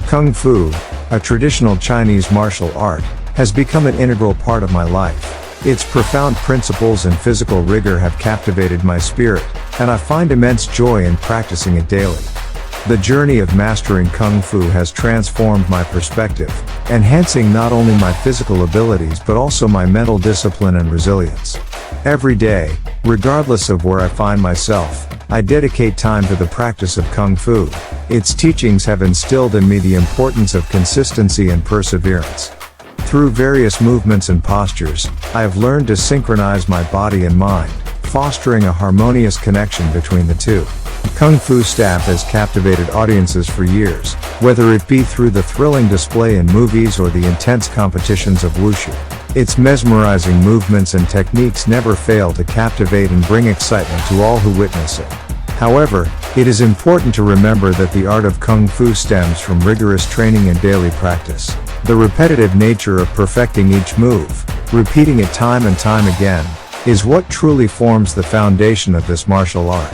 Kung Fu, a traditional Chinese martial art, has become an integral part of my life. Its profound principles and physical rigor have captivated my spirit, and I find immense joy in practicing it daily. The journey of mastering Kung Fu has transformed my perspective, enhancing not only my physical abilities but also my mental discipline and resilience. Every day, regardless of where I find myself, I dedicate time to the practice of Kung Fu. Its teachings have instilled in me the importance of consistency and perseverance. Through various movements and postures, I have learned to synchronize my body and mind, fostering a harmonious connection between the two. Kung Fu staff has captivated audiences for years, whether it be through the thrilling display in movies or the intense competitions of wushu. Its mesmerizing movements and techniques never fail to captivate and bring excitement to all who witness it. However, it is important to remember that the art of Kung Fu stems from rigorous training and daily practice. The repetitive nature of perfecting each move, repeating it time and time again, is what truly forms the foundation of this martial art.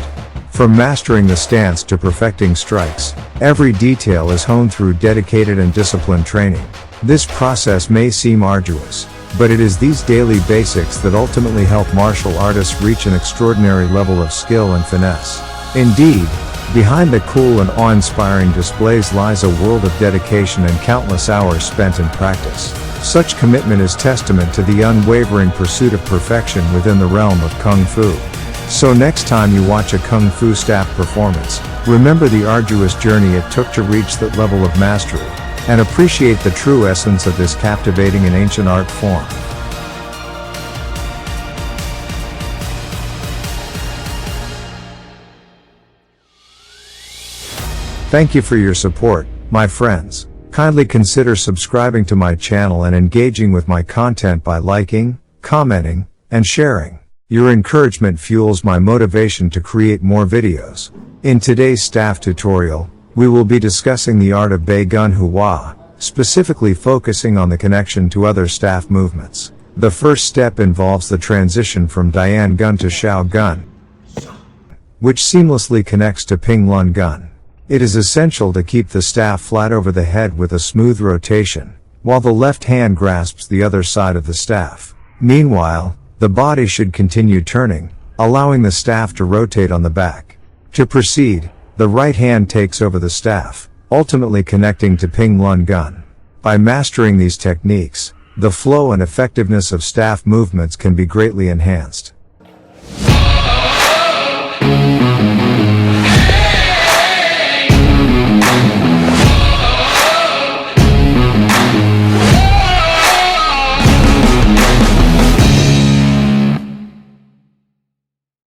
From mastering the stance to perfecting strikes, every detail is honed through dedicated and disciplined training. This process may seem arduous, but it is these daily basics that ultimately help martial artists reach an extraordinary level of skill and finesse. Indeed, behind the cool and awe-inspiring displays lies a world of dedication and countless hours spent in practice. Such commitment is testament to the unwavering pursuit of perfection within the realm of Kung Fu. So next time you watch a Kung Fu staff performance, remember the arduous journey it took to reach that level of mastery, and appreciate the true essence of this captivating and ancient art form. Thank you for your support, my friends. Kindly consider subscribing to my channel and engaging with my content by liking, commenting, and sharing. Your encouragement fuels my motivation to create more videos. In today's staff tutorial, we will be discussing the art of BEI GUN HUA, specifically focusing on the connection to other staff movements. The first step involves the transition from Dian Gun to Shao Gun, which seamlessly connects to Ping Lun Gun. It is essential to keep the staff flat over the head with a smooth rotation, while the left hand grasps the other side of the staff. Meanwhile, the body should continue turning, allowing the staff to rotate on the back. To proceed, the right hand takes over the staff, ultimately connecting to Ping Lun Gun. By mastering these techniques, the flow and effectiveness of staff movements can be greatly enhanced.